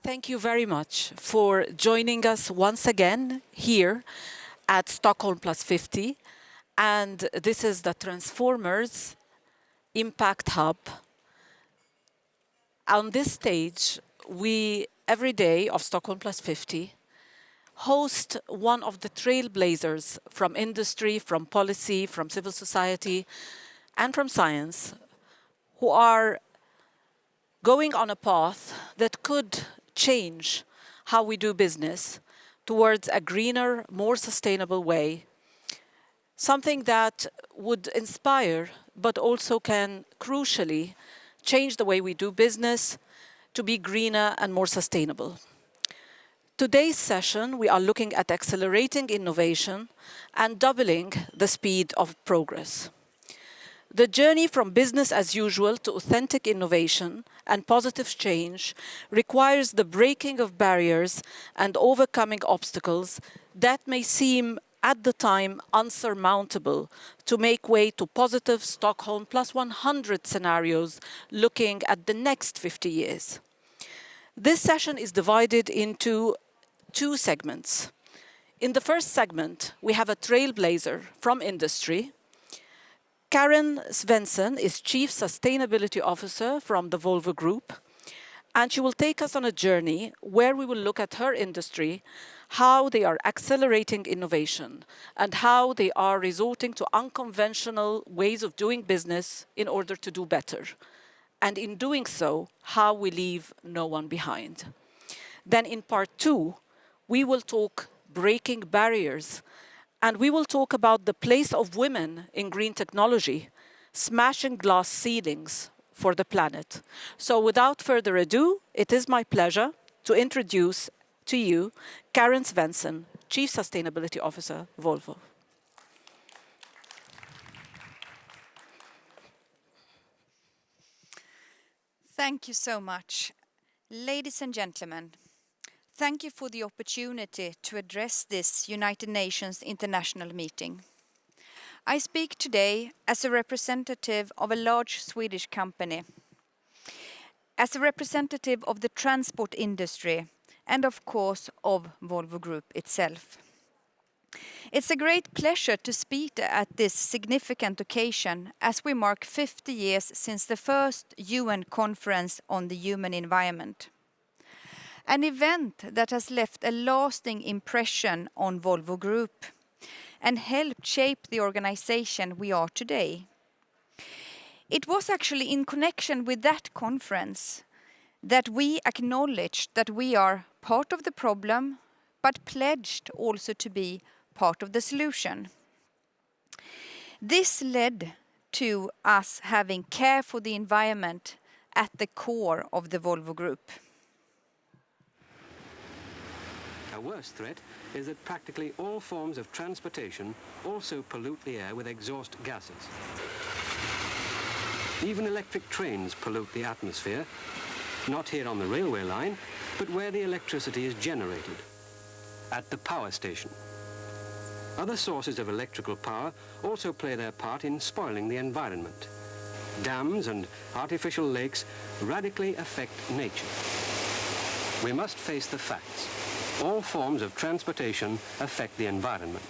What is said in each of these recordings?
Thank you very much for joining us once again here at Stockholm+50. And this is the Transformers Impact Hub. On this stage, we, every day of Stockholm+50, host one of the trailblazers from industry, from policy, from civil society, and from science, who are going on a path that could change how we do business towards a greener, more sustainable way. Something that would inspire, but also can crucially change the way we do business to be greener and more sustainable. Today's session, we are looking at accelerating innovation and doubling the speed of progress. The journey from business as usual to authentic innovation and positive change requires the breaking of barriers and overcoming obstacles that may seem at the time unsurmountable to make way to positive Stockholm+100 scenarios looking at the next 50 years. This session is divided into two segments. In the first segment, we have a trailblazer from industry. Karen Svensson is Chief Sustainability Officer from the Volvo Group, and she will take us on a journey where we will look at her industry, how they are accelerating innovation, and how they are resorting to unconventional ways of doing business in order to do better. And in doing so, how we leave no one behind. Then in part two, we will talk breaking barriers. And we will talk about the place of women in green technology, smashing glass ceilings for the planet. So without further ado, it is my pleasure to introduce to you Karen Svensson, Chief Sustainability Officer, Volvo. Thank you so much. Ladies and gentlemen, thank you for the opportunity to address this United Nations International Meeting. I speak today as a representative of a large Swedish company, as a representative of the transport industry, and of course of Volvo Group itself. It's a great pleasure to speak at this significant occasion as we mark 50 years since the first UN conference on the human environment. An event that has left a lasting impression on Volvo Group and helped shape the organization we are today. It was actually in connection with that conference that we acknowledged that we are part of the problem, but pledged also to be part of the solution. This led to us having care for the environment at the core of the Volvo Group. A worse threat is that practically all forms of transportation also pollute the air with exhaust gases. Even electric trains pollute the atmosphere, not here on the railway line, but where the electricity is generated, at the power station. Other sources of electrical power also play their part in spoiling the environment. Dams and artificial lakes radically affect nature. We must face the facts. All forms of transportation affect the environment.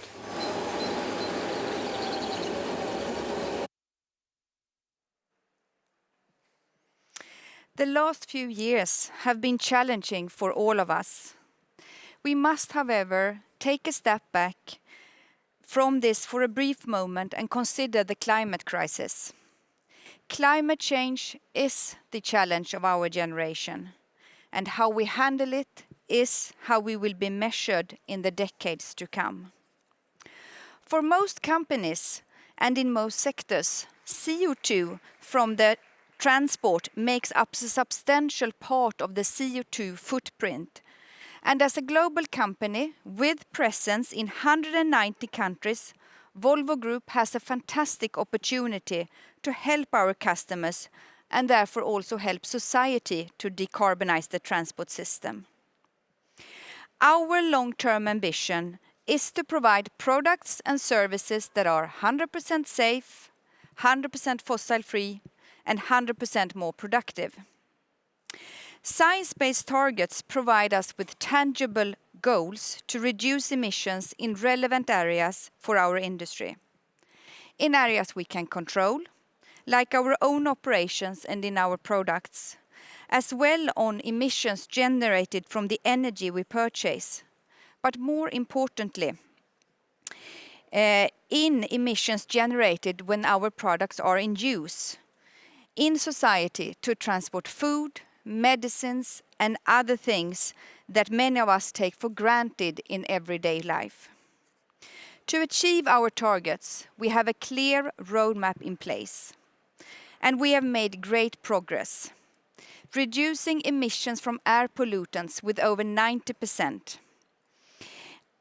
The last few years have been challenging for all of us. We must, however, take a step back from this for a brief moment and consider the climate crisis. Climate change is the challenge of our generation, and how we handle it is how we will be measured in the decades to come. For most companies and in most sectors, CO2 from the transport makes up a substantial part of the CO2 footprint. And as a global company with presence in 190 countries, Volvo Group has a fantastic opportunity to help our customers and therefore also help society to decarbonize the transport system. Our long-term ambition is to provide products and services that are 100% safe, 100% fossil-free, and 100% more productive. Science-based targets provide us with tangible goals to reduce emissions in relevant areas for our industry. In areas we can control, like our own operations and in our products, as well on emissions generated from the energy we purchase. But more importantly, in emissions generated when our products are in use in society to transport food, medicines, and other things that many of us take for granted in everyday life. To achieve our targets, we have a clear roadmap in place, and we have made great progress, reducing emissions from air pollutants with over 90%,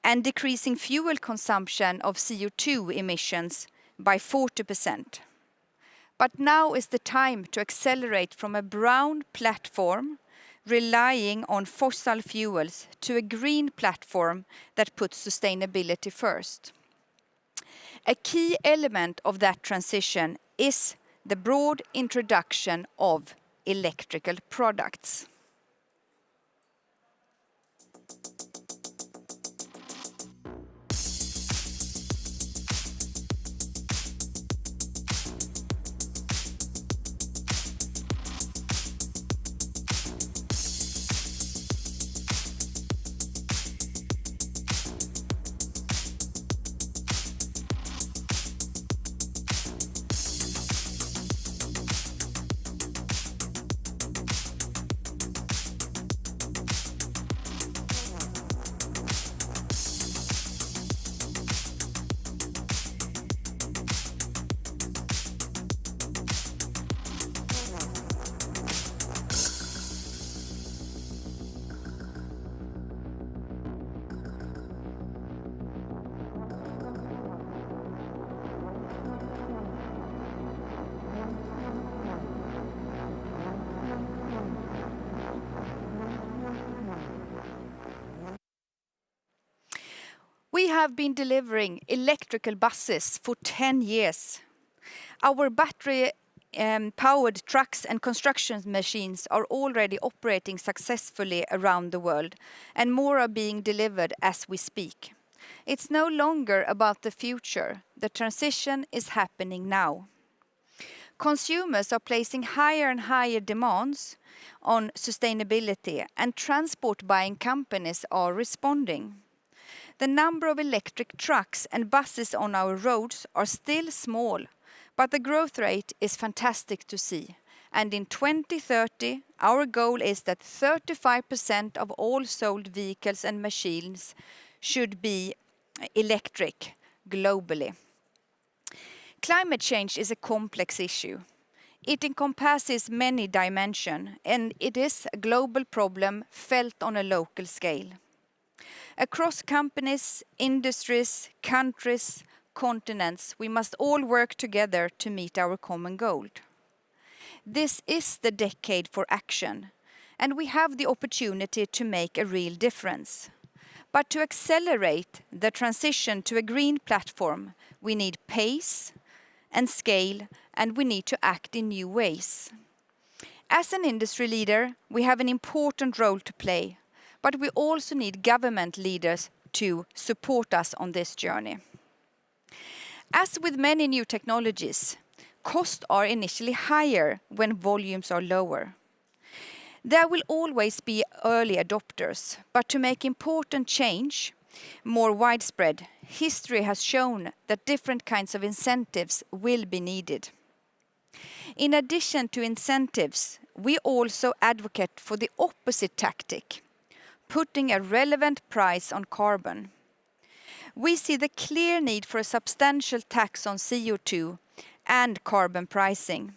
and decreasing fuel consumption of CO2 emissions by 40%. But now is the time to accelerate from a brown platform relying on fossil fuels to a green platform that puts sustainability first. A key element of that transition is the broad introduction of electrical products. We have been delivering electrical buses for 10 years. Our battery-powered trucks and construction machines are already operating successfully around the world, and more are being delivered as we speak. It's no longer about the future. The transition is happening now. Consumers are placing higher and higher demands on sustainability, and transport buying companies are responding. The number of electric trucks and buses on our roads are still small, but the growth rate is fantastic to see. And in 2030, our goal is that 35% of all sold vehicles and machines should be electric globally. Climate change is a complex issue. It encompasses many dimensions, and it is a global problem felt on a local scale. Across companies, industries, countries, continents, we must all work together to meet our common goal. This is the decade for action, and we have the opportunity to make a real difference. But to accelerate the transition to a green platform, we need pace and scale, and we need to act in new ways. As an industry leader, we have an important role to play, but we also need government leaders to support us on this journey. As with many new technologies, costs are initially higher when volumes are lower. There will always be early adopters, but to make important change more widespread, history has shown that different kinds of incentives will be needed. In addition to incentives, we also advocate for the opposite tactic, putting a relevant price on carbon. We see the clear need for a substantial tax on CO2 and carbon pricing.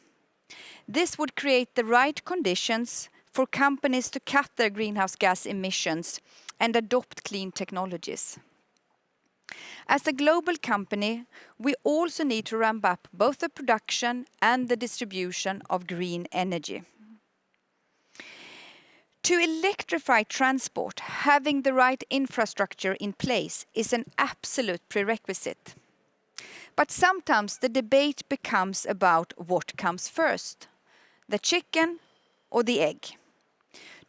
This would create the right conditions for companies to cut their greenhouse gas emissions and adopt clean technologies. As a global company, we also need to ramp up both the production and the distribution of green energy. To electrify transport, having the right infrastructure in place is an absolute prerequisite. But sometimes the debate becomes about what comes first, the chicken or the egg.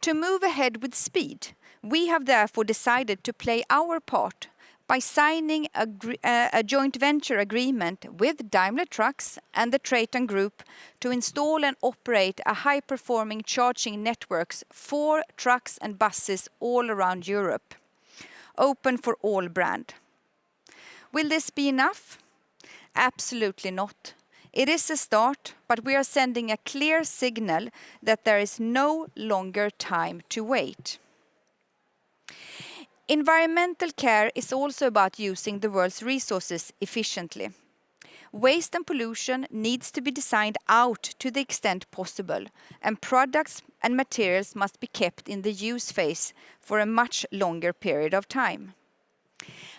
To move ahead with speed, we have therefore decided to play our part by signing a joint venture agreement with Daimler Trucks and the Traton Group to install and operate a high-performing charging networks for trucks and buses all around Europe, open for all brand. Will this be enough? Absolutely not. It is a start, but we are sending a clear signal that there is no longer time to wait. Environmental care is also about using the world's resources efficiently. Waste and pollution needs to be designed out to the extent possible, and products and materials must be kept in the use phase for a much longer period of time.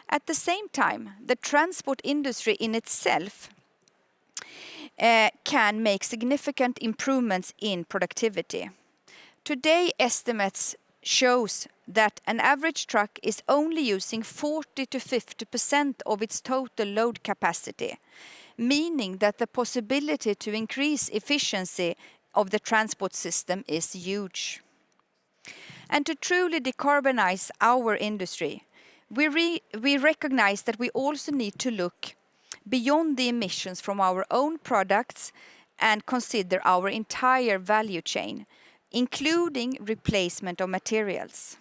At the same time, the transport industry in itself can make significant improvements in productivity. Today, estimates shows that an average truck is only using 40 to 50% of its total load capacity, meaning that the possibility to increase efficiency of the transport system is huge. And to truly decarbonize our industry, we recognize that we also need to look beyond the emissions from our own products and consider our entire value chain, including replacement of materials.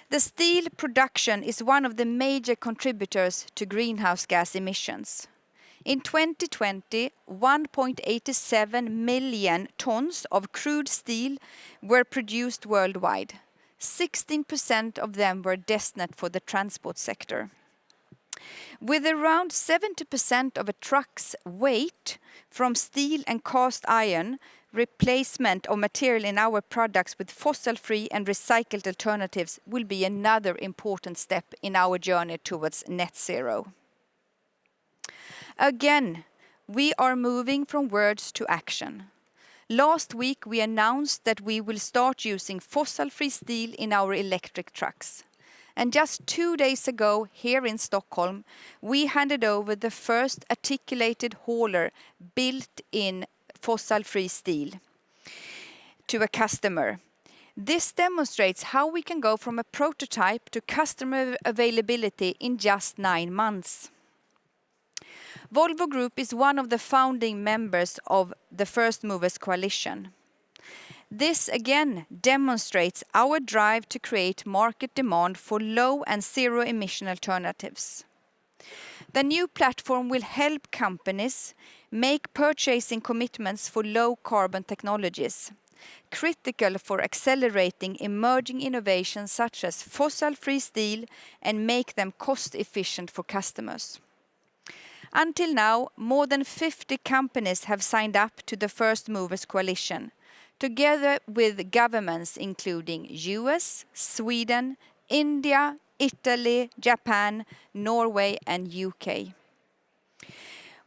The steel production is one of the major contributors to greenhouse gas emissions. In 2020, 1.87 million tons of crude steel were produced worldwide. 16% of them were destined for the transport sector. With around 70% of a truck's weight from steel and cast iron, replacement of material in our products with fossil-free and recycled alternatives will be another important step in our journey towards net zero. Again, we are moving from words to action. Last week, we announced that we will start using fossil-free steel in our electric trucks. And just 2 days ago, here in Stockholm, we handed over the first articulated hauler built in fossil-free steel to a customer. This demonstrates how we can go from a prototype to customer availability in just 9 months. Volvo Group is one of the founding members of the First Movers Coalition. This again demonstrates our drive to create market demand for low and zero emission alternatives. The new platform will help companies make purchasing commitments for low carbon technologies, critical for accelerating emerging innovations such as fossil-free steel and make them cost efficient for customers. Until now, more than 50 companies have signed up to the First Movers Coalition, together with governments including US, Sweden, India, Italy, Japan, Norway and UK.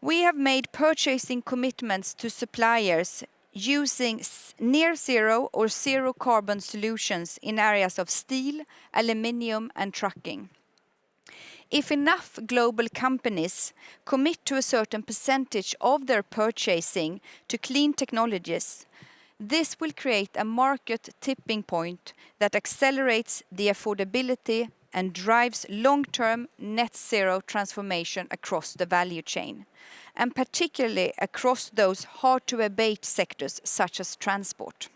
We have made purchasing commitments to suppliers using near zero or zero carbon solutions in areas of steel, aluminium and trucking. If enough global companies commit to a certain percentage of their purchasing to clean technologies, this will create a market tipping point that accelerates the affordability and drives long-term net zero transformation across the value chain, and particularly across those hard-to-abate sectors such as transport.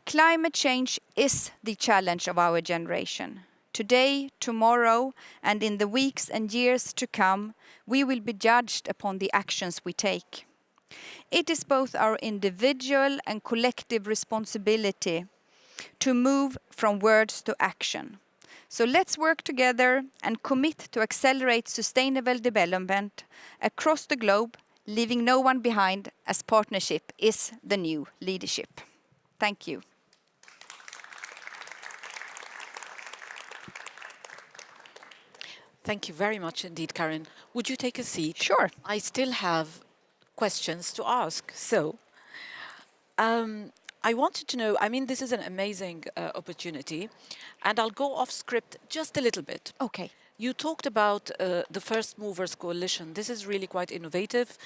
Climate change is the challenge of our generation. Today, tomorrow, and in the weeks and years to come, we will be judged upon the actions we take. It is both our individual and collective responsibility to move from words to action. So let's work together and commit to accelerate sustainable development across the globe, leaving no one behind, as partnership is the new leadership. Thank you. Thank you very much indeed, Karin. Would you take a seat? Sure. I still have questions to ask. So, I wanted to know, I mean, this is an amazing opportunity, and I'll go off script just a little bit. Okay. You talked about the First Movers Coalition. This is really quite innovative.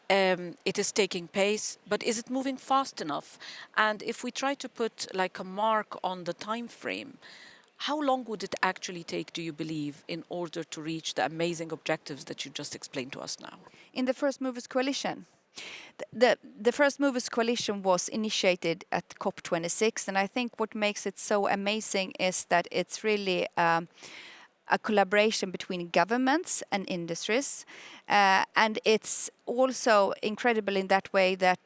It is taking pace, but is it moving fast enough? And if we try to put like a mark on the time frame, how long would it actually take, do you believe, in order to reach the amazing objectives that you just explained to us now? In the First Movers Coalition, the First Movers Coalition was initiated at COP26, and I think what makes it so amazing is that it's really a collaboration between governments and industries. And it's also incredible in that way that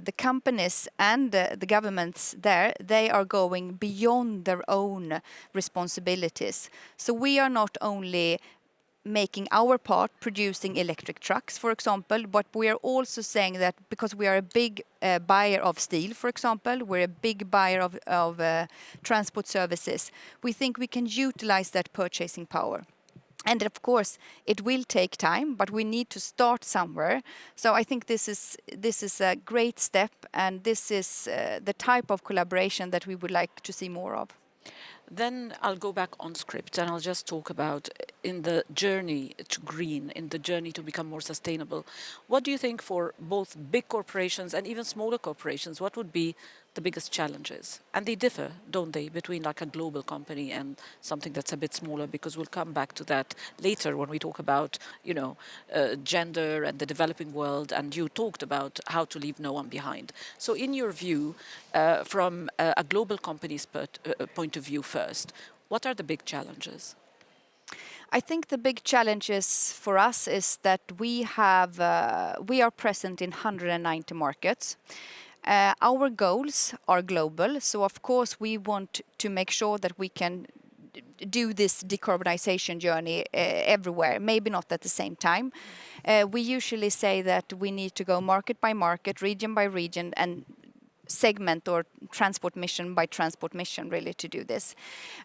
the companies and the governments there, they are going beyond their own responsibilities. So we are not only making our part, producing electric trucks, for example, but we are also saying that because we are a big buyer of steel, for example, we're a big buyer of transport services, we think we can utilize that purchasing power. And of course, it will take time, but we need to start somewhere. So I think this is a great step, and this is the type of collaboration that we would like to see more of. Then I'll go back on script and I'll just talk about in the journey to green, in the journey to become more sustainable. What do you think for both big corporations and even smaller corporations, what would be the biggest challenges? And they differ, don't they, between like a global company and something that's a bit smaller, because we'll come back to that later when we talk about, gender and the developing world, and you talked about how to leave no one behind. So in your view, from a global company's point of view first, what are the big challenges? I think the big challenges for us is that we are present in 190 markets. Our goals are global, so of course we want to make sure that we can do this decarbonization journey everywhere, maybe not at the same time. We usually say that we need to go market by market, region by region, and segment or transport mission by transport mission really to do this.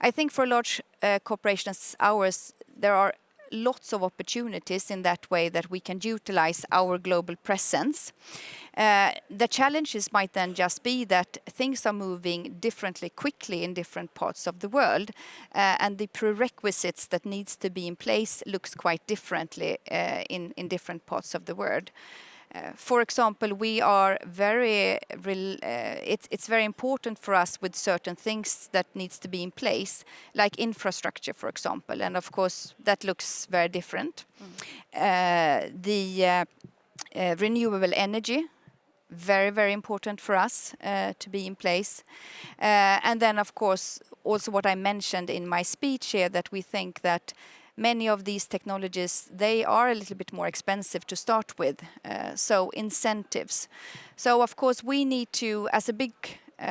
I think for large corporations ours, there are lots of opportunities in that way that we can utilize our global presence. The challenges might then just be that things are moving differently quickly in different parts of the world, and the prerequisites that needs to be in place looks quite differently in different parts of the world. For example, we are it's very important for us with certain things that needs to be in place, like infrastructure, for example, and of course that looks very different. The renewable energy, very, very important for us to be in place. And then, of course, also what I mentioned in my speech here, that we think that many of these technologies, they are a little bit more expensive to start with, so incentives. So of course we need to, as a big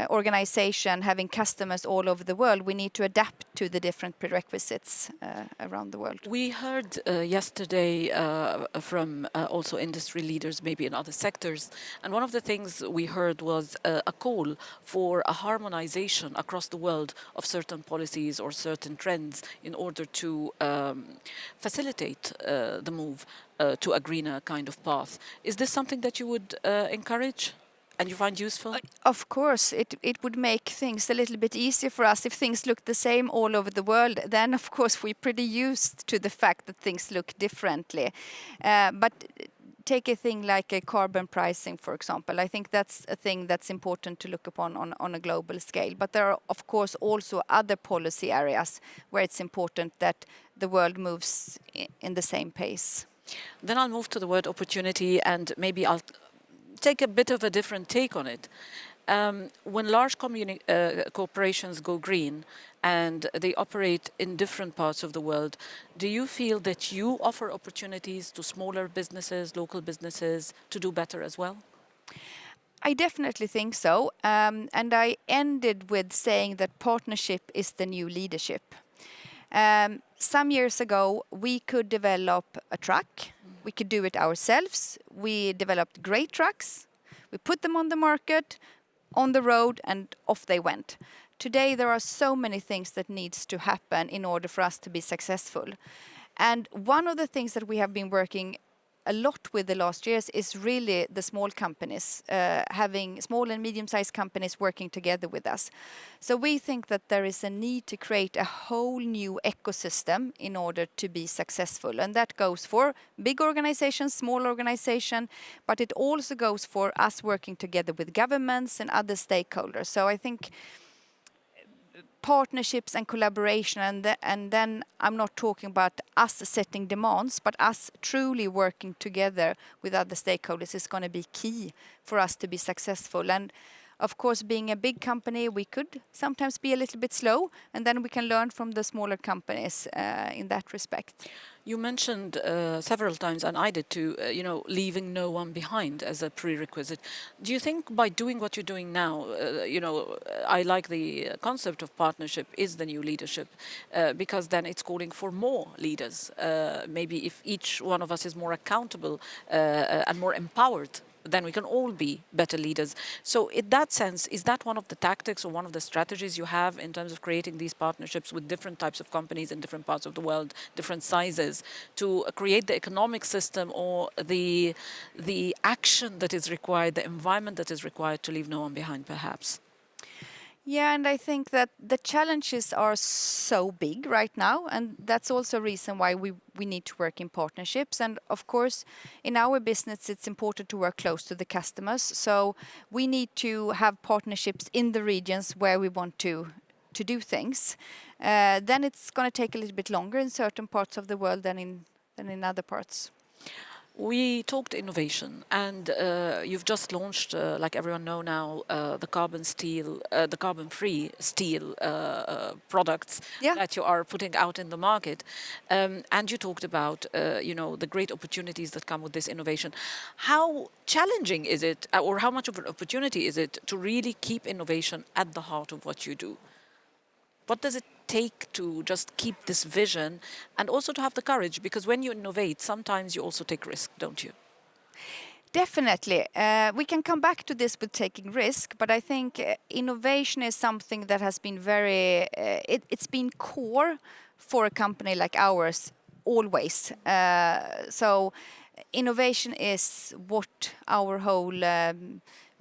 organization having customers all over the world, we need to adapt to the different prerequisites around the world. We heard yesterday from also industry leaders, maybe in other sectors, and one of the things we heard was a call for a harmonization across the world of certain policies or certain trends in order to facilitate the move to a greener kind of path. Is this something that you would encourage? And you find useful? Of course, it would make things a little bit easier for us. If things look the same all over the world, then of course we're pretty used to the fact that things look differently. But take a thing like a carbon pricing, for example. I think that's a thing that's important to look upon on a global scale. But there are, of course, also other policy areas where it's important that the world moves in the same pace. Then I'll move to the word opportunity, and maybe I'll take a bit of a different take on it. When large corporations go green and they operate in different parts of the world, do you feel that you offer opportunities to smaller businesses, local businesses, to do better as well? I definitely think so. And I ended with saying that partnership is the new leadership. Some years ago, we could develop a truck. We could do it ourselves. We developed great trucks. We put them on the market, on the road, and off they went. Today, there are so many things that needs to happen in order for us to be successful. And one of the things that we have been working a lot with the last years is really the small companies, having small and medium-sized companies working together with us. So we think that there is a need to create a whole new ecosystem in order to be successful. And that goes for big organizations, small organizations, but it also goes for us working together with governments and other stakeholders. So I think partnerships and collaboration, and then I'm not talking about us setting demands, but us truly working together with other stakeholders is going to be key for us to be successful. And of course, being a big company, we could sometimes be a little bit slow, and then we can learn from the smaller companies in that respect. You mentioned several times, and I did too, leaving no one behind as a prerequisite. Do you think by doing what you're doing now, I like the concept of partnership is the new leadership, because then it's calling for more leaders. Maybe if each one of us is more accountable and more empowered, then we can all be better leaders. So in that sense, is that one of the tactics or one of the strategies you have in terms of creating these partnerships with different types of companies in different parts of the world, different sizes, to create the economic system or the action that is required, the environment that is required to leave no one behind, perhaps? Yeah, and I think that the challenges are so big right now, and that's also a reason why we need to work in partnerships. And of course, in our business, it's important to work close to the customers. So we need to have partnerships in the regions where we want to do things. Then it's going to take a little bit longer in certain parts of the world than in other parts. We talked innovation, and you've just launched, like everyone know now, the carbon-free steel products that you are putting out in the market. And you talked about, the great opportunities that come with this innovation. How challenging is it, or how much of an opportunity is it to really keep innovation at the heart of what you do? What does it take to just keep this vision and also to have the courage? Because when you innovate, sometimes you also take risk, don't you? Definitely. We can come back to this with taking risk, but I think innovation is something that has been it's been core for a company like ours always. So innovation is what our whole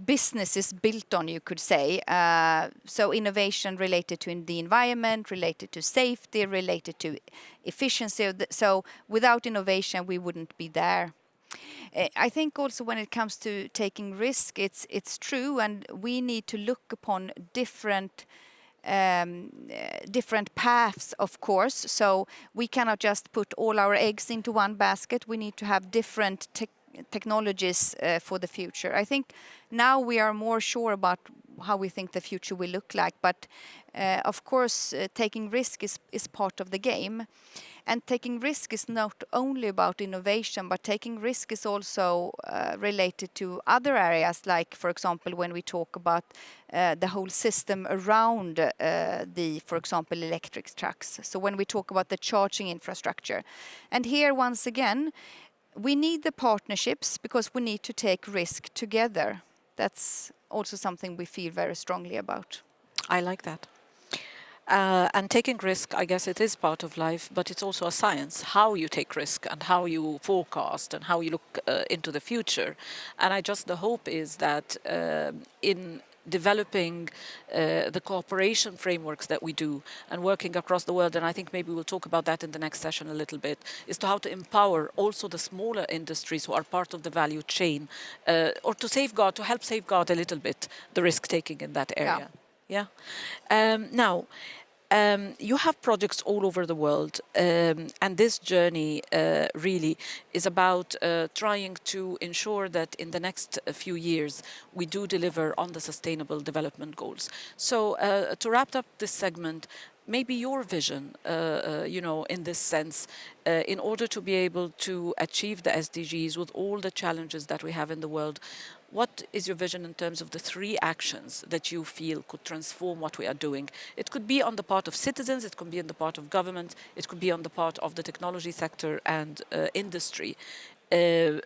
business is built on, you could say. So innovation related to the environment, related to safety, related to efficiency. So without innovation, we wouldn't be there. I think also when it comes to taking risk, it's true, and we need to look upon different paths, of course. So we cannot just put all our eggs into one basket. We need to have different technologies for the future. I think now we are more sure about how we think the future will look like, but of course taking risk is part of the game. And taking risk is not only about innovation, but taking risk is also related to other areas, like, for example, when we talk about the whole system around for example, electric trucks. So when we talk about the charging infrastructure. And here, once again, we need the partnerships because we need to take risk together. That's also something we feel very strongly about. I like that. And taking risk, I guess it is part of life, but it's also a science, how you take risk and how you forecast and how you look into the future. And the hope is that in developing the cooperation frameworks that we do and working across the world, and I think maybe we'll talk about that in the next session a little bit, is to how to empower also the smaller industries who are part of the value chain, or to help safeguard a little bit the risk-taking in that area. Yeah. Now, you have projects all over the world, and this journey really is about trying to ensure that in the next few years we do deliver on the Sustainable Development Goals. So to wrap up this segment, maybe your vision, in this sense, in order to be able to achieve the SDGs with all the challenges that we have in the world, what is your vision in terms of the 3 actions that you feel could transform what we are doing? It could be on the part of citizens, it could be on the part of government, it could be on the part of the technology sector and industry.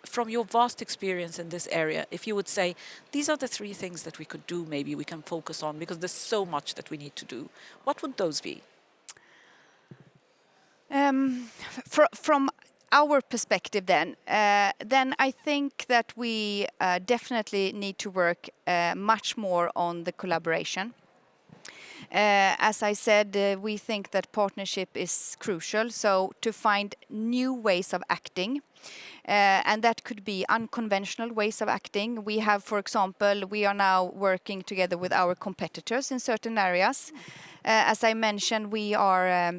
From your vast experience in this area, if you would say, these are the 3 things that we could do, maybe we can focus on, because there's so much that we need to do, what would those be? From our perspective then I think that we definitely need to work much more on the collaboration. As I said, we think that partnership is crucial, so to find new ways of acting. And that could be unconventional ways of acting. We have, for example, we are now working together with our competitors in certain areas. As I mentioned, we are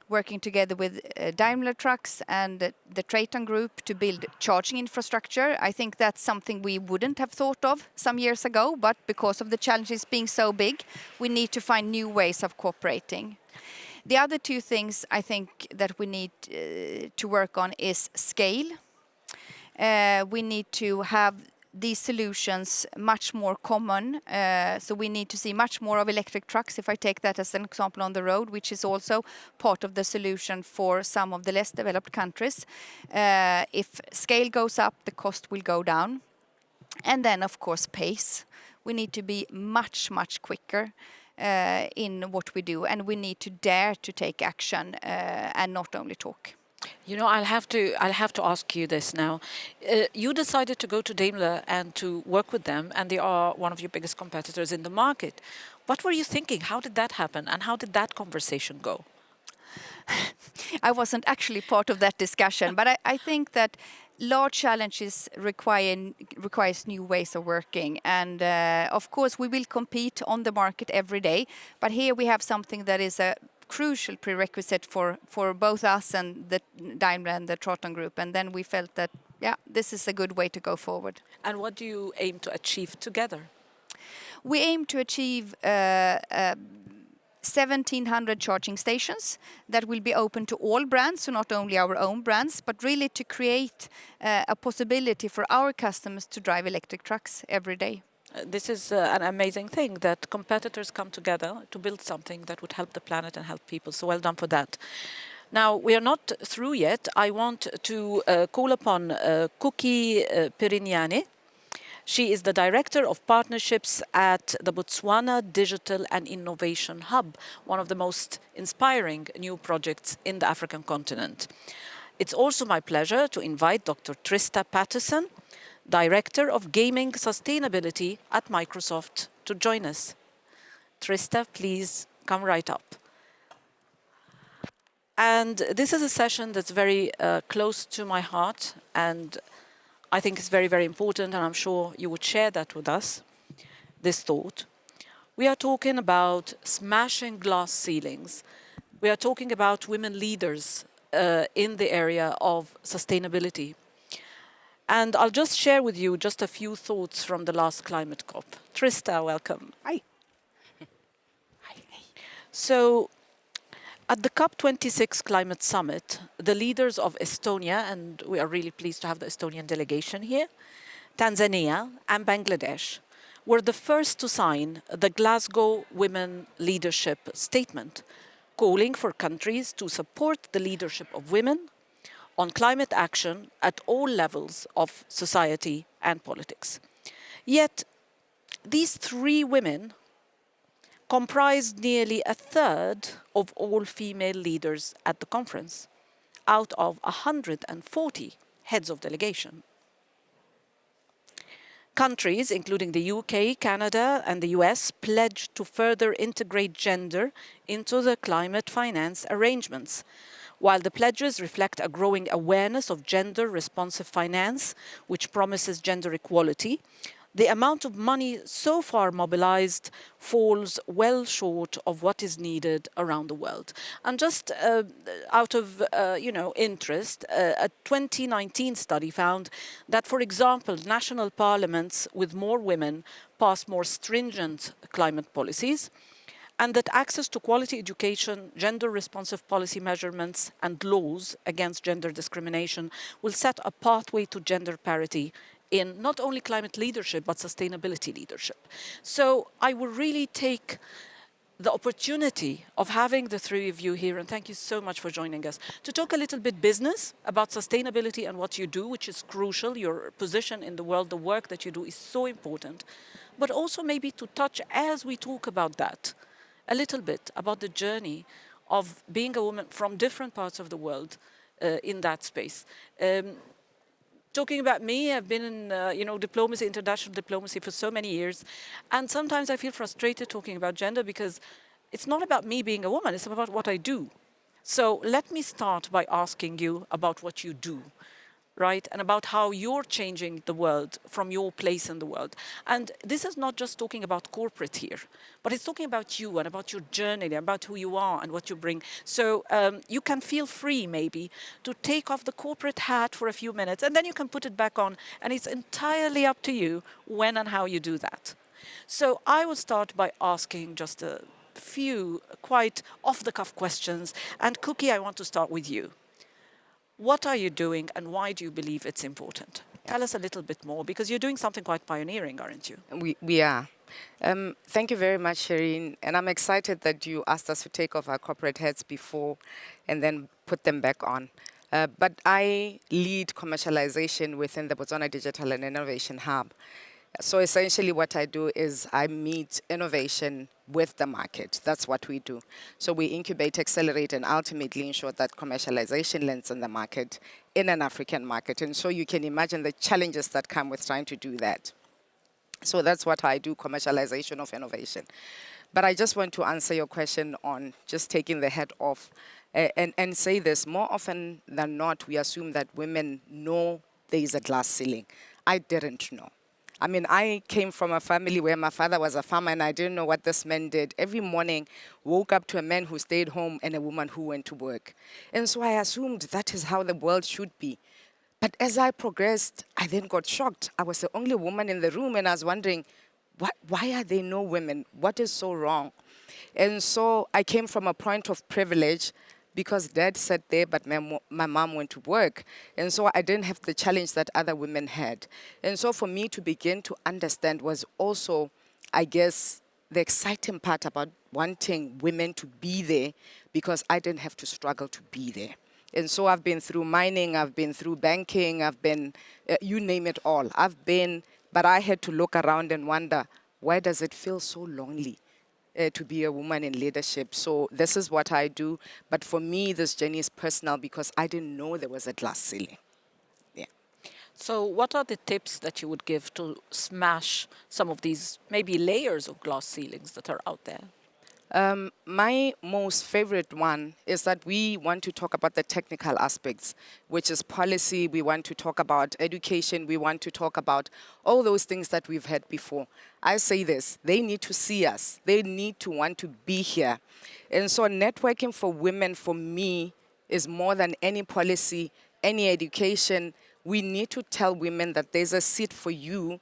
working together with Daimler Trucks and the Traton Group to build charging infrastructure. I think that's something we wouldn't have thought of some years ago, but because of the challenges being so big, we need to find new ways of cooperating. The other two things I think that we need to work on is scale. We need to have these solutions much more common. So we need to see much more of electric trucks, if I take that as an example on the road, which is also part of the solution for some of the less developed countries. If scale goes up, the cost will go down. And then, of course, pace. We need to be much, much quicker in what we do, and we need to dare to take action and not only talk. You know, I'll have to ask you this now. You decided to go to Daimler and to work with them, and they are one of your biggest competitors in the market. What were you thinking? How did that happen, and how did that conversation go? I wasn't actually part of that discussion, but I think that large challenges requires new ways of working, and of course we will compete on the market every day. But here we have something that is a crucial prerequisite for both us and the Daimler and the Traton Group, and then we felt that this is a good way to go forward. And what do you aim to achieve together? We aim to achieve 1,700 charging stations that will be open to all brands, so not only our own brands, but really to create a possibility for our customers to drive electric trucks every day. This is an amazing thing that competitors come together to build something that would help the planet and help people. So well done for that. Now, we are not through yet. I want to call upon Kuki Pirignani. She is the Director of Partnerships at the Botswana Digital and Innovation Hub, one of the most inspiring new projects in the African continent. It's also my pleasure to invite Dr. Trista Patterson, Director of Gaming Sustainability at Microsoft, to join us. Trista, please come right up. And this is a session that's very close to my heart, and I think it's very, very important, and I'm sure you would share that with us, this thought. We are talking about smashing glass ceilings. We are talking about women leaders in the area of sustainability. And I'll just share with you just a few thoughts from the last climate COP. Trista, welcome. Hi. So, at the COP26 Climate Summit, the leaders of Estonia, and we are really pleased to have the Estonian delegation here, Tanzania and Bangladesh, were the first to sign the Glasgow Women Leadership Statement, calling for countries to support the leadership of women on climate action at all levels of society and politics. Yet, these three women comprised nearly a third of all female leaders at the conference, out of 140 heads of delegation. Countries, including the UK, Canada, and the US, pledged to further integrate gender into the climate finance arrangements. While the pledges reflect a growing awareness of gender-responsive finance, which promises gender equality, the amount of money so far mobilized falls well short of what is needed around the world. And just out of interest, a 2019 study found that, for example, national parliaments with more women pass more stringent climate policies, and that access to quality education, gender-responsive policy measurements, and laws against gender discrimination will set a pathway to gender parity in not only climate leadership, but sustainability leadership. So I will really take the opportunity of having the three of you here, and thank you so much for joining us, to talk a little bit business about sustainability and what you do, which is crucial. Your position in the world, the work that you do is so important, but also maybe to touch, as we talk about that, a little bit about the journey of being a woman from different parts of the world, in that space. Talking about me, I've been in diplomacy, international diplomacy for so many years, and sometimes I feel frustrated talking about gender because it's not about me being a woman, it's about what I do. So let me start by asking you about what you do, right? And about how you're changing the world from your place in the world. And this is not just talking about corporate here, but it's talking about you and about your journey, and about who you are and what you bring. So you can feel free maybe to take off the corporate hat for a few minutes, and then you can put it back on, and it's entirely up to you when and how you do that. So I will start by asking just a few quite off-the-cuff questions. And Cookie, I want to start with you. What are you doing and why do you believe it's important? Tell us a little bit more, because you're doing something quite pioneering, aren't you? We are. Thank you very much, Shireen. And I'm excited that you asked us to take off our corporate hats before and then put them back on. But I lead commercialization within the Botswana Digital and Innovation Hub. So essentially what I do is I meet innovation with the market. That's what we do. So we incubate, accelerate, and ultimately ensure that commercialization lands in the market, in an African market. And so you can imagine the challenges that come with trying to do that. So that's what I do, commercialization of innovation. But I just want to answer your question on just taking the hat off and say this. More often than not, we assume that women know there is a glass ceiling. I didn't know. I mean, I came from a family where my father was a farmer and I didn't know what this man did. Every morning, woke up to a man who stayed home and a woman who went to work. And so I assumed that is how the world should be. But as I progressed, I then got shocked. I was the only woman in the room and I was wondering, why are there no women? What is so wrong? And so I came from a point of privilege because dad sat there, but my mom went to work. And so I didn't have the challenge that other women had. And so for me to begin to understand was also, I guess, the exciting part about wanting women to be there, because I didn't have to struggle to be there. And so I've been through mining, I've been through banking, I've been, you name it all. But I had to look around and wonder, why does it feel so lonely? To be a woman in leadership. So this is what I do. But for me, this journey is personal because I didn't know there was a glass ceiling. Yeah. So what are the tips that you would give to smash some of these maybe layers of glass ceilings that are out there? My most favorite one is that we want to talk about the technical aspects, which is policy. We want to talk about education. We want to talk about all those things that we've had before. I say this, they need to see us. They need to want to be here. And so networking for women, for me, is more than any policy, any education. We need to tell women that there's a seat for you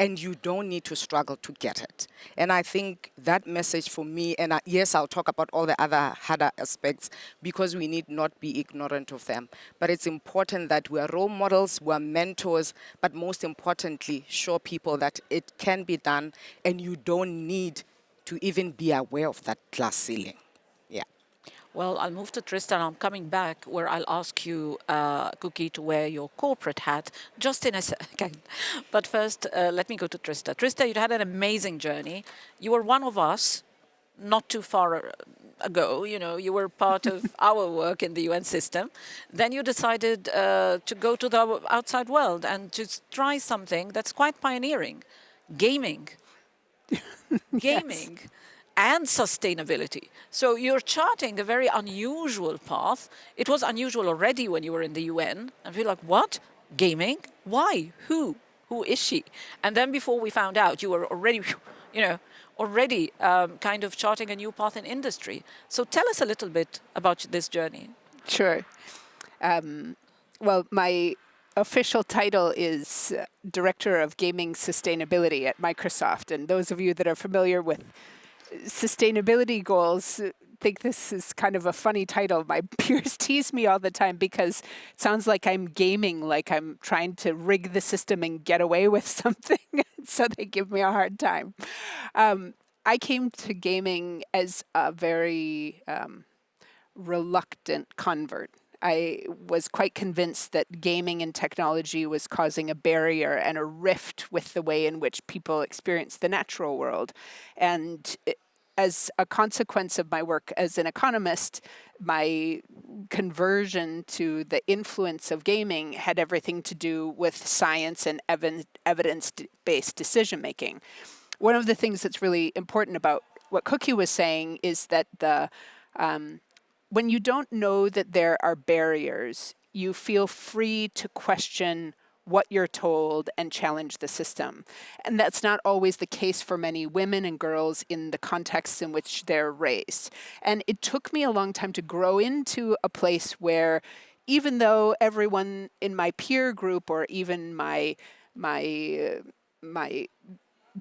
and you don't need to struggle to get it. And I think that message for me, and yes, I'll talk about all the other harder aspects because we need not be ignorant of them. But it's important that we are role models, we are mentors, but most importantly, show people that it can be done and you don't need to even be aware of that glass ceiling. Yeah. Well, I'll move to Tristan. I'm coming back where I'll ask you, Cookie, to wear your corporate hat just in a second. But first, let me go to Trista. Trista, you had an amazing journey. You were one of us not too far ago. You were part of our work in the UN system. Then you decided to go to the outside world and to try something that's quite pioneering, gaming. Gaming. And sustainability. So you're charting a very unusual path. It was unusual already when you were in the UN. And we're like, what? Gaming? Why? Who? Who is she? And then before we found out, you were already, kind of charting a new path in industry. So tell us a little bit about this journey. Sure. Well, my official title is Director of Gaming Sustainability at Microsoft. And those of you that are familiar with sustainability goals think this is kind of a funny title. My peers tease me all the time because it sounds like I'm gaming, like I'm trying to rig the system and get away with something. So they give me a hard time. I came to gaming as a very reluctant convert. I was quite convinced that gaming and technology was causing a barrier and a rift with the way in which people experience the natural world. And as a consequence of my work as an economist, my conversion to the influence of gaming had everything to do with science and evidence-based decision making. One of the things that's really important about what Cookie was saying is that when you don't know that there are barriers, you feel free to question what you're told and challenge the system. And that's not always the case for many women and girls in the contexts in which they're raised. And it took me a long time to grow into a place where, even though everyone in my peer group or even my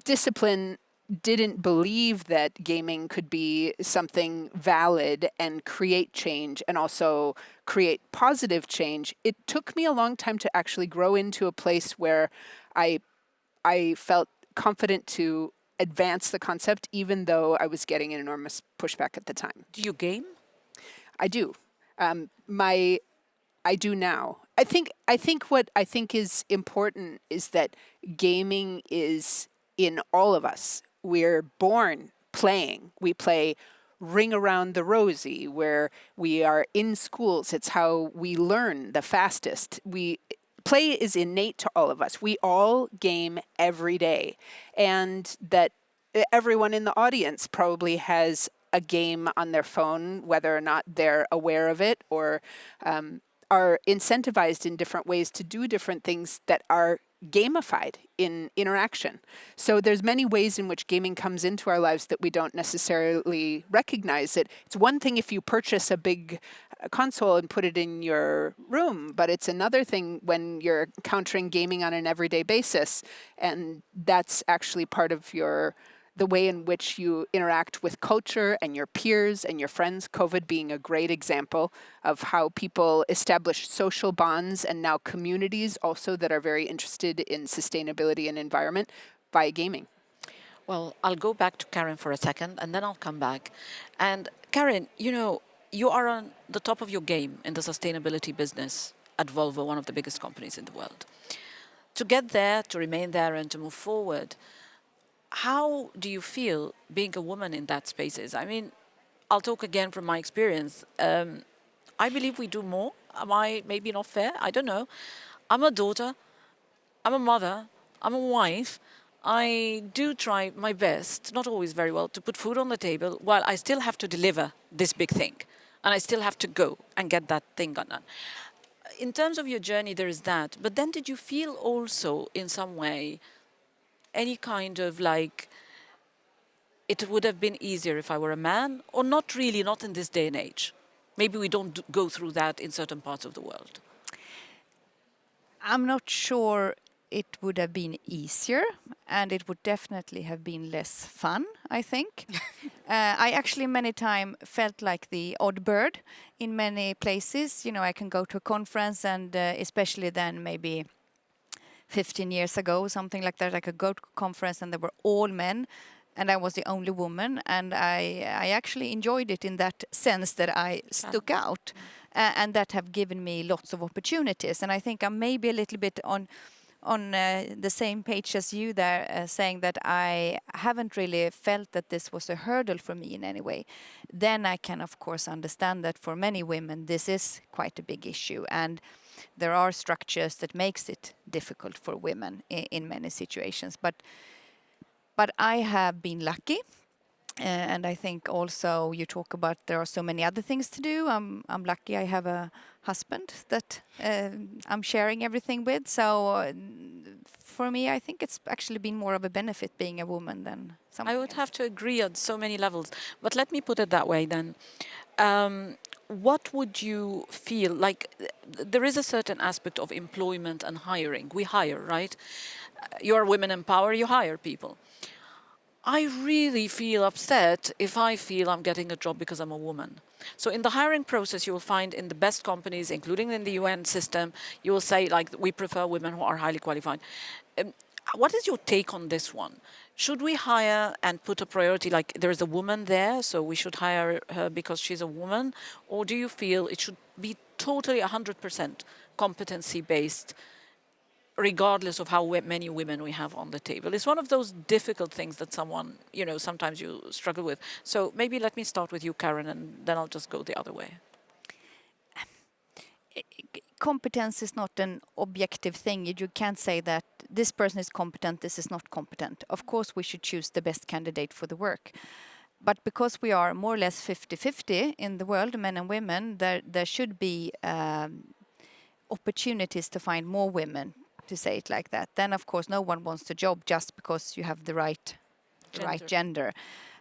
discipline didn't believe that gaming could be something valid and create change and also create positive change, it took me a long time to actually grow into a place where I felt confident to advance the concept, even though I was getting an enormous pushback at the time. Do you game? I do. I do now. I think what I think is important is that gaming is in all of us. We're born playing. We play Ring Around the Rosie, where we are in schools. It's how we learn the fastest. Play is innate to all of us. We all game every day. And that everyone in the audience probably has a game on their phone, whether or not they're aware of it or are incentivized in different ways to do different things that are gamified in interaction. So there's many ways in which gaming comes into our lives that we don't necessarily recognize it. It's one thing if you purchase a big console and put it in your room, but it's another thing when you're encountering gaming on an everyday basis, and that's actually part of the way in which you interact with culture and your peers and your friends, COVID being a great example of how people establish social bonds and now communities also that are very interested in sustainability and environment by gaming. Well, I'll go back to Karen for a second and then I'll come back. And Karen, you are on the top of your game in the sustainability business at Volvo, one of the biggest companies in the world. To get there, to remain there and to move forward, how do you feel being a woman in that spaces? I mean, I'll talk again from my experience. I believe we do more. Am I maybe not fair? I don't know. I'm a daughter. I'm a mother. I'm a wife. I do try my best, not always very well, to put food on the table while I still have to deliver this big thing. And I still have to go and get that thing done. In terms of your journey, there is that. But then did you feel also in some way any kind of like, it would have been easier if I were a man, or not really, not in this day and age? Maybe we don't go through that in certain parts of the world. I'm not sure it would have been easier, and it would definitely have been less fun, I think. I actually many times felt like the odd bird in many places. I can go to a conference and especially then maybe 15 years ago, something like that, I could go to a conference and there were all men and I was the only woman, and I actually enjoyed it in that sense that I stuck out and that have given me lots of opportunities. And I think I'm maybe a little bit on the same page as you there, saying that I haven't really felt that this was a hurdle for me in any way. Then I can of course understand that for many women this is quite a big issue, and there are structures that makes it difficult for women in many situations. But I have been lucky. And I think also you talk about there are so many other things to do. I'm lucky I have a husband that I'm sharing everything with. So for me, I think it's actually been more of a benefit being a woman than something I would else. have to agree on so many levels. But let me put it that way then. What would you feel like? There is a certain aspect of employment and hiring. We hire, right? You're women in power, you hire people. I really feel upset if I feel I'm getting a job because I'm a woman. So in the hiring process, you will find in the best companies, including in the UN system, you will say, like, we prefer women who are highly qualified. What is your take on this one? Should we hire and put a priority, like there is a woman there, so we should hire her because she's a woman? Or do you feel it should be totally 100% competency-based regardless of how many women we have on the table. It's one of those difficult things that someone, sometimes you struggle with. So maybe let me start with you, Karen, and then I'll just go the other way. Competence is not an objective thing. You can't say that this person is competent, this is not competent. Of course, we should choose the best candidate for the work. But because we are more or less 50-50 in the world, men and women, there should be opportunities to find more women, to say it like that. Then, of course, no one wants the job just because you have the right gender.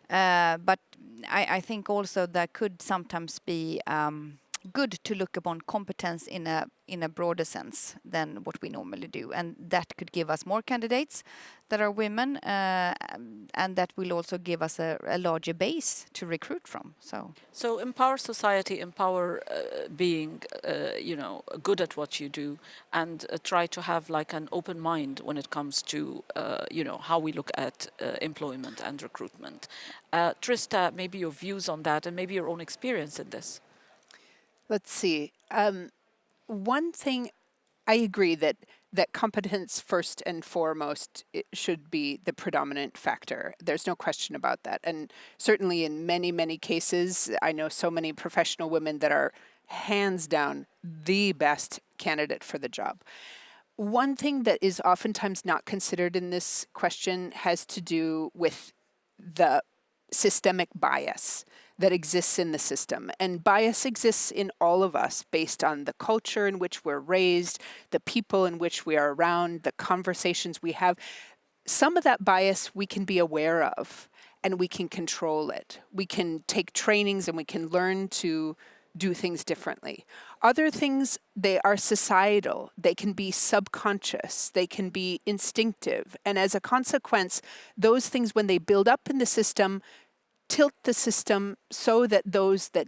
But I think also there could sometimes be good to look upon competence in a broader sense than what we normally do, and that could give us more candidates that are women, and that will also give us a larger base to recruit from. So empower society, empower being, good at what you do, and try to have like an open mind when it comes to, how we look at employment and recruitment. Trista, maybe your views on that, and maybe your own experience in this. Let's see. One thing, I agree that competence first and foremost it should be the predominant factor. There's no question about that. And certainly in many, many cases, I know so many professional women that are hands down the best candidate for the job. One thing that is oftentimes not considered in this question has to do with the systemic bias that exists in the system. And bias exists in all of us based on the culture in which we're raised, the people in which we are around, the conversations we have. Some of that bias we can be aware of and we can control it. We can take trainings and we can learn to do things differently. Other things, they are societal. They can be subconscious. They can be instinctive. And as a consequence, those things, when they build up in the system, tilt the system so that those that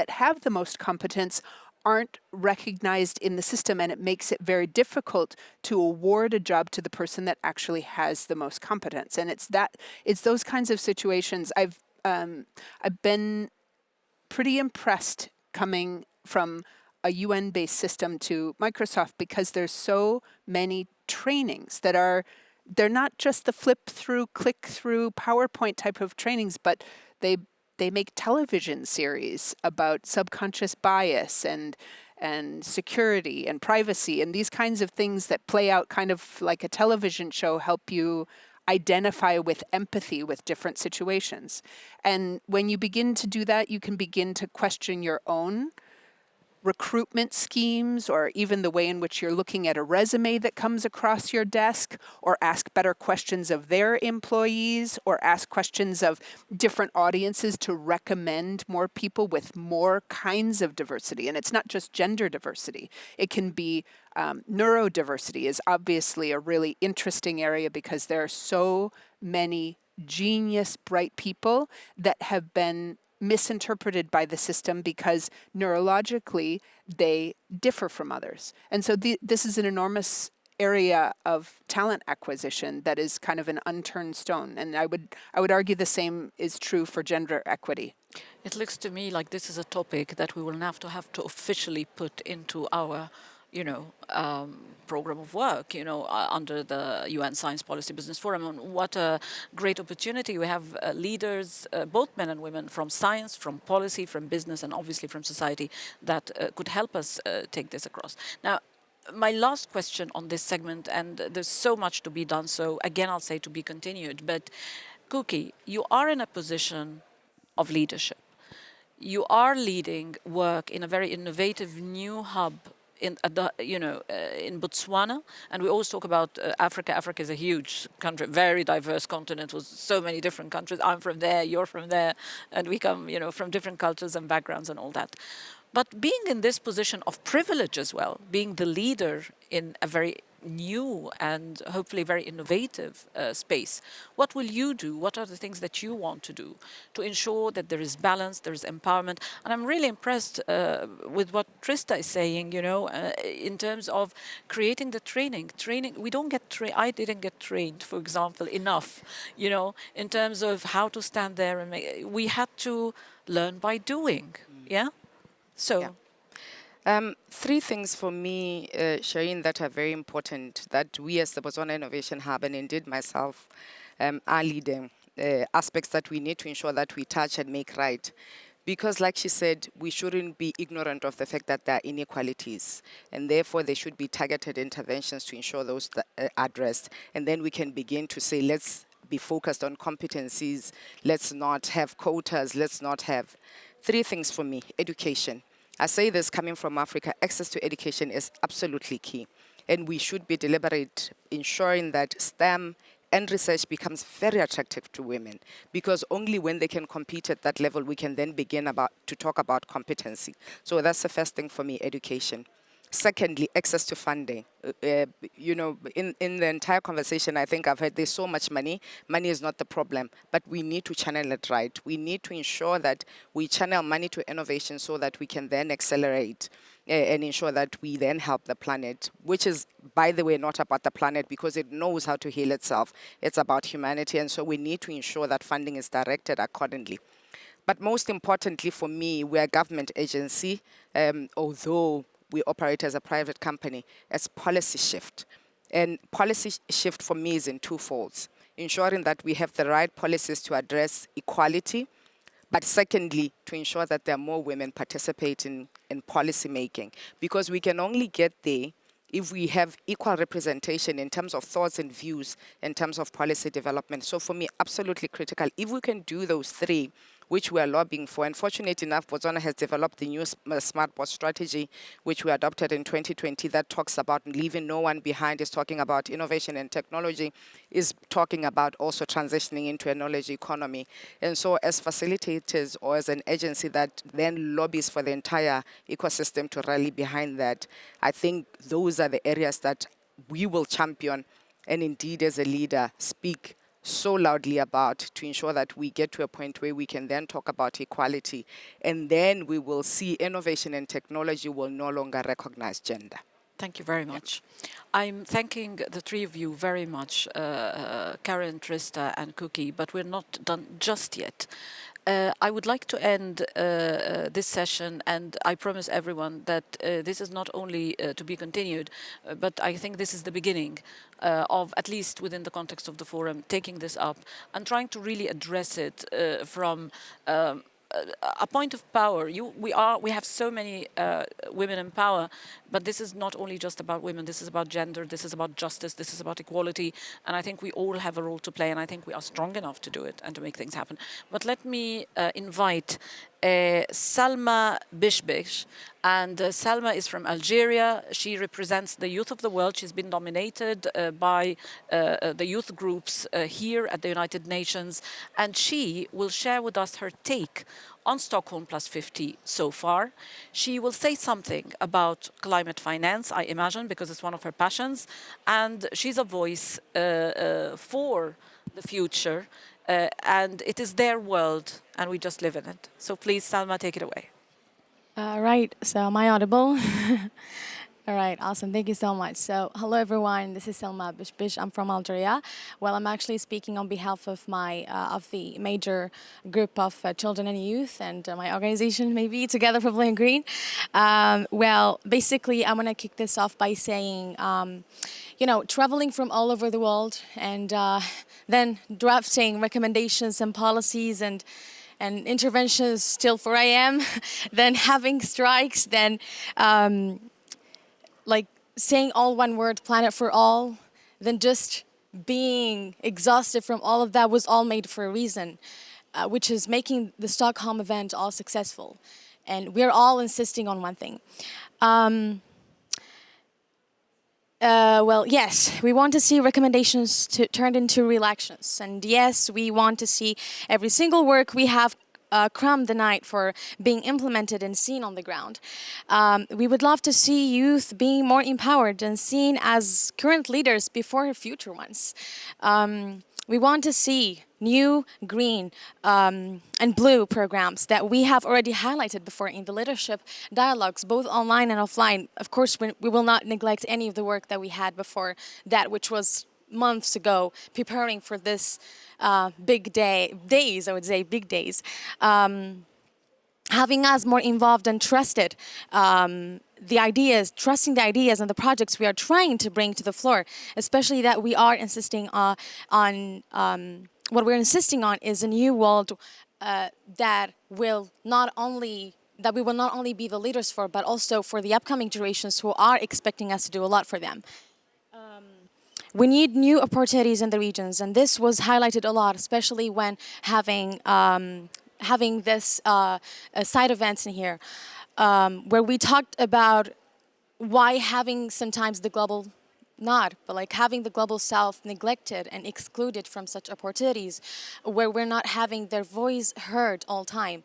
have the most competence aren't recognized in the system, and it makes it very difficult to award a job to the person that actually has the most competence. And it's those kinds of situations. I've been pretty impressed coming from a UN-based system to Microsoft, because there's so many trainings that they're not just the flip through, click through PowerPoint type of trainings, but they make television series about subconscious bias and security and privacy and these kinds of things that play out kind of like a television show, help you identify with empathy with different situations. And when you begin to do that, you can begin to question your own recruitment schemes, or even the way in which you're looking at a resume that comes across your desk, or ask better questions of their employees, or ask questions of different audiences to recommend more people with more kinds of diversity. And it's not just gender diversity. It can be neurodiversity is obviously a really interesting area, because there are so many genius, bright people that have been misinterpreted by the system because neurologically they differ from others. And so this is an enormous area of talent acquisition that is kind of an unturned stone. And I would argue the same is true for gender equity. It looks to me like this is a topic that we will have to officially put into our program of work, under the UN Science Policy Business Forum. And what a great opportunity. We have leaders, both men and women, from science, from policy, from business, and obviously from society that could help us take this across. Now, my last question on this segment, and there's so much to be done, so again, I'll say to be continued, but Kuki, you are in a position of leadership. You are leading work in a very innovative new hub in Botswana, and we always talk about Africa. Africa is a huge country, very diverse continent with so many different countries. I'm from there, you're from there, and we come, from different cultures and backgrounds and all that. But being in this position of privilege as well, being the leader in a very new and hopefully very innovative space, what will you do? What are the things that you want to do to ensure that there is balance, there is empowerment? And I'm really impressed with what Trista is saying, in terms of creating the training. We don't get I didn't get trained, for example, enough, in terms of how to stand there and we had to learn by doing. Yeah. So. Yeah. Three things for me, Shireen, that are very important that we as the Botswana Innovation Hub, and indeed myself, are leading aspects that we need to ensure that we touch and make right. Because like she said, we shouldn't be ignorant of the fact that there are inequalities, and therefore there should be targeted interventions to ensure those are addressed. And then we can begin to say, let's be focused on competencies, let's not have quotas, let's not have... Three things for me: education. I say this coming from Africa, access to education is absolutely key. And we should be deliberate ensuring that STEM and research becomes very attractive to women, because only when they can compete at that level, we can then begin to talk about competency. So that's the first thing for me, education. Secondly, access to funding. In the entire conversation, I think I've heard there's so much money. Money is not the problem, but we need to channel it right. We need to ensure that we channel money to innovation so that we can then accelerate and ensure that we then help the planet, which is, by the way, not about the planet because it knows how to heal itself. It's about humanity, and so we need to ensure that funding is directed accordingly. But most importantly for me, we're a government agency, although we operate as a private company, as policy shift. And policy shift for me is in two folds: ensuring that we have the right policies to address equality, but secondly, to ensure that there are more women participating in policy making. Because we can only get there if we have equal representation in terms of thoughts and views, in terms of policy development. So for me, absolutely critical. If we can do those three, which we are lobbying for. And fortunate enough, Botswana has developed the new smart board strategy, which we adopted in 2020, that talks about leaving no one behind, is talking about innovation and technology, is talking about also transitioning into a knowledge economy. And so as facilitators or as an agency that then lobbies for the entire ecosystem to rally behind that, I think those are the areas that we will champion and indeed as a leader speak so loudly about, to ensure that we get to a point where we can then talk about equality, and then we will see innovation and technology will no longer recognize gender. Thank you very much. I'm thanking the three of you very much, Karen, Trista, and Cookie, but we're not done just yet. I would like to end this session, and I promise everyone that this is not only to be continued, but I think this is the beginning of, at least within the context of the forum, taking this up and trying to really address it from a point of power. We have so many women in power, but this is not only just about women. This is about gender. This is about justice. This is about equality. And I think we all have a role to play. And I think we are strong enough to do it and to make things happen. But let me invite Salma Bishbish. And Salma is from Algeria. She represents the youth of the world. She's been nominated by the youth groups here at the United Nations. And she will share with us her take on Stockholm+50 so far. She will say something about climate finance, I imagine, because it's one of her passions. And she's a voice for the future. And it is their world, and we just live in it. So please, Salma, take it away. Right, so am I audible? All right, awesome. Thank you so much. So, hello everyone. This is Selma Bishbish. I'm from Algeria. Well, I'm actually speaking on behalf of of the major group of children and youth and my organization, maybe Together for Blue and Green. Well, basically, I'm gonna kick this off by saying, traveling from all over the world and then drafting recommendations and policies and interventions till 4 a.m., then having strikes, then saying all one word, planet for all, then just being exhausted from all of that was all made for a reason, which is making the Stockholm event all successful. And we're all insisting on one thing. Well, yes, we want to see recommendations turned into real actions. And yes, we want to see every single work we have crammed the night for being implemented and seen on the ground. We would love to see youth being more empowered and seen as current leaders before future ones. We want to see new, green, and blue programs that we have already highlighted before in the leadership dialogues, both online and offline. Of course, we will not neglect any of the work that we had before that, which was months ago, preparing for this big days, I would say, big days. having us more involved and trusted the ideas, trusting the ideas and the projects we are trying to bring to the floor, especially that we are insisting on what we're insisting on is a new world that will not only that we will not only be the leaders for, but also for the upcoming generations who are expecting us to do a lot for them. We need new opportunities in the regions, and this was highlighted a lot, especially when having this side events in here, where we talked about why having sometimes the global not, but like having the global south neglected and excluded from such opportunities where we're not having their voice heard all time.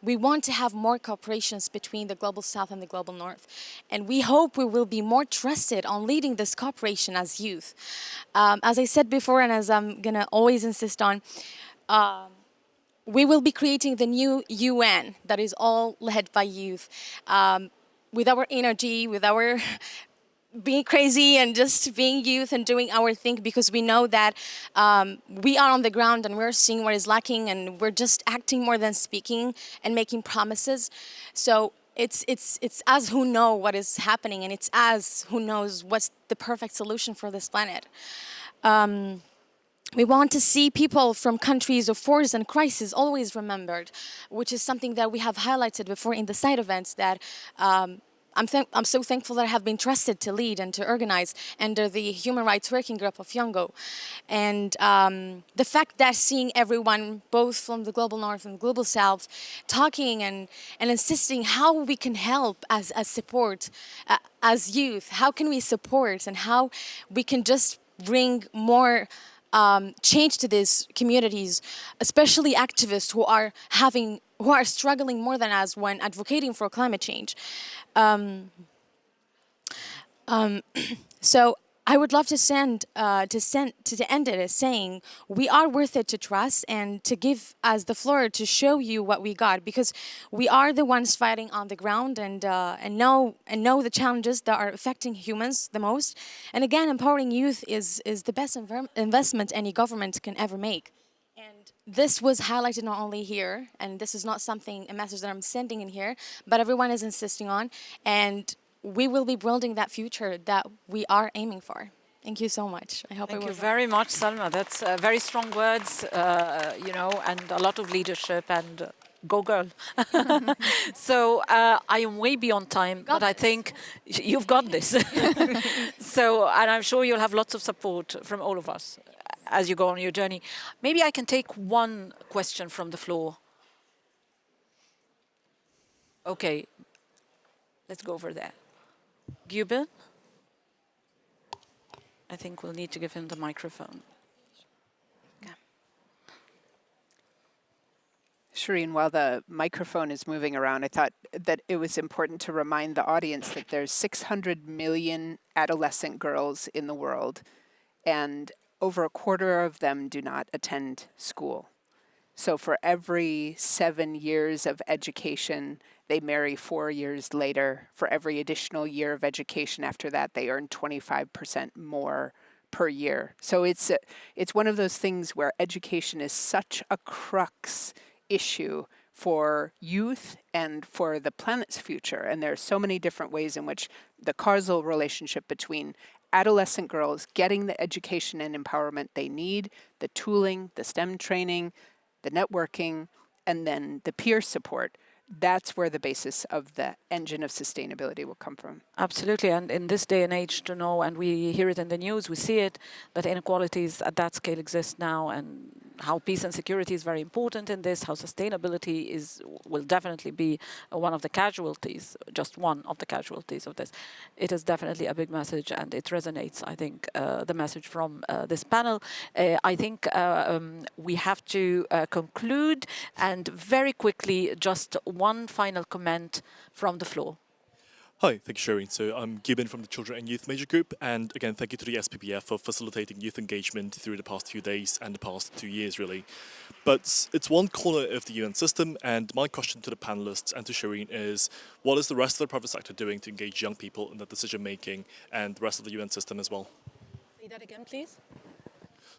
We want to have more cooperations between the global south and the global north. And we hope we will be more trusted on leading this cooperation as youth. As I said before, and as I'm going to always insist on, we will be creating the new UN that is all led by youth. With our energy, with our being crazy and just being youth and doing our thing, because we know that we are on the ground and we're seeing what is lacking and we're just acting more than speaking and making promises. So it's us who know what is happening, and it's us who knows what's the perfect solution for this planet. We want to see people from countries of wars and crisis always remembered, which is something that we have highlighted before in the side events that I'm so thankful that I have been trusted to lead and to organize under the Human Rights Working Group of Yongo. And the fact that seeing everyone, both from the global north and the global south, talking and insisting how we can help as support, as youth, how can we support and how we can just bring more change to these communities, especially activists who are struggling more than us when advocating for climate change. So I would love to end it as saying we are worth it to trust and to give us the floor to show you what we got, because we are the ones fighting on the ground and know the challenges that are affecting humans the most. And again, empowering youth is the best investment any government can ever make. And this was highlighted not only here, and this is not a message that I'm sending in here, but everyone is insisting on, and we will be building that future that we are aiming for. Thank you so much. I hope Thank it you was very much, Salma. That's very strong words, and a lot of leadership, and go girl. So I am way beyond time, but I think you've got this. So, and I'm sure you'll have lots of support from all of us as you go on your journey. Maybe I can take one question from the floor. Okay, let's go over there. Gubin? I think we'll need to give him the microphone. Shireen, while the microphone is moving around, I thought that it was important to remind the audience that there's 600 million adolescent girls in the world, and over a quarter of them do not attend school. So for every 7 years of education, they marry 4 years later. For every additional year of education after that, they earn 25% more per year. So it's one of those things where education is such a crux issue for youth and for the planet's future. And there are so many different ways in which the causal relationship between adolescent girls getting the education and empowerment they need, the tooling, the STEM training, the networking, and then the peer support, that's where the basis of the engine of sustainability will come from. Absolutely, and in this day and age to know, and we hear it in the news, we see it, that inequalities at that scale exist now, and how peace and security is very important in this, how sustainability will definitely be one of the casualties, just one of the casualties of this. It is definitely a big message, and it resonates, I think, the message from this panel. I think we have to conclude, and very quickly, just one final comment from the floor. Hi, thank you, Shireen. So I'm Gibbon from the Children and Youth Major Group, and again, thank you to the SPPF for facilitating youth engagement through the past few days and the past 2 years, really. But it's one corner of the UN system, and my question to the panelists and to Shireen is, what is the rest of the private sector doing to engage young people in the decision-making and the rest of the UN system as well? Say that again, please.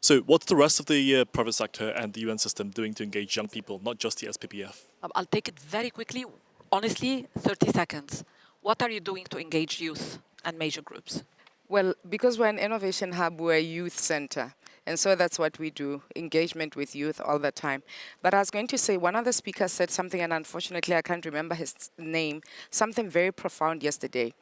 So what's the rest of the private sector and the UN system doing to engage young people, not just the SPPF? I'll take it very quickly. Honestly, 30 seconds. What are you doing to engage youth and major groups? Well, because we're an innovation hub, we're a youth center. And so that's what we do, engagement with youth all the time. But I was going to say, one of the speakers said something, and unfortunately I can't remember his name, something very profound yesterday.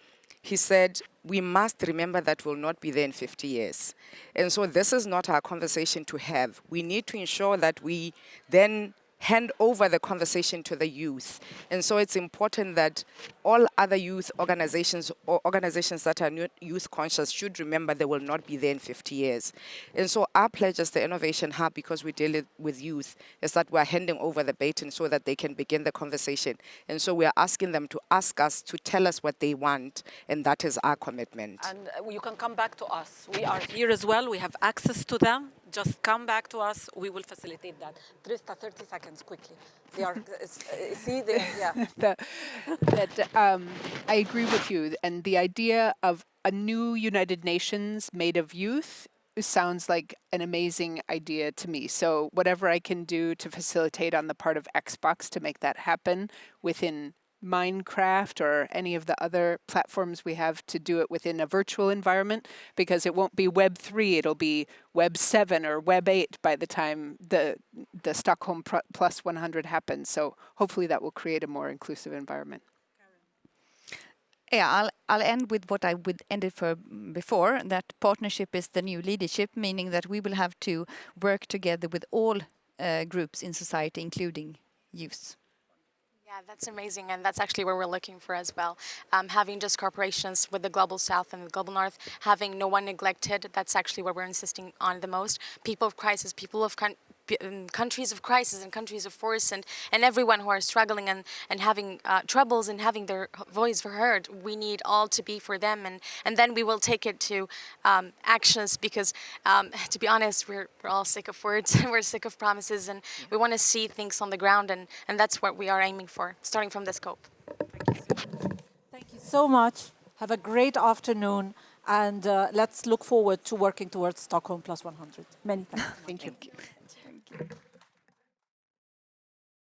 He said, we must remember that we'll not be there in 50 years. And so this is not our conversation to have. We need to ensure that we then hand over the conversation to the youth. And so it's important that all other youth organizations or organizations that are youth conscious should remember they will not be there in 50 years. And so our pledge as the Innovation Hub, because we deal with youth, is that we're handing over the baton so that they can begin the conversation. And so we are asking them to ask us to tell us what they want, and that is our commitment. And you can come back to us. We are here as well. We have access to them. Just come back to us. We will facilitate that. Trista, 30 seconds, quickly. They are, see, they, yeah. I agree with you. And the idea of a new United Nations made of youth sounds like an amazing idea to me. So whatever I can do to facilitate on the part of Xbox to make that happen within Minecraft or any of the other platforms we have to do it within a virtual environment, because it won't be Web 3, it'll be Web 7 or Web 8 by the time the Stockholm+100 happens. So hopefully that will create a more inclusive environment. Yeah, I'll end with what I ended for before, that partnership is the new leadership, meaning that we will have to work together with all groups in society, including youth. Yeah, that's amazing, and that's actually what we're looking for as well. Having just corporations with the Global South and the Global North, having no one neglected, that's actually what we're insisting on the most. People of crisis, people of countries of crisis and countries of force, and everyone who are struggling and having troubles and having their voice heard. We need all to be for them, and then we will take it to actions, because to be honest, we're all sick of words, we're sick of promises, and we want to see things on the ground, and that's what we are aiming for, starting from the scope. Thank you so much. Have a great afternoon, and let's look forward to working towards Stockholm+100. Many thanks. Thank you. Thank you.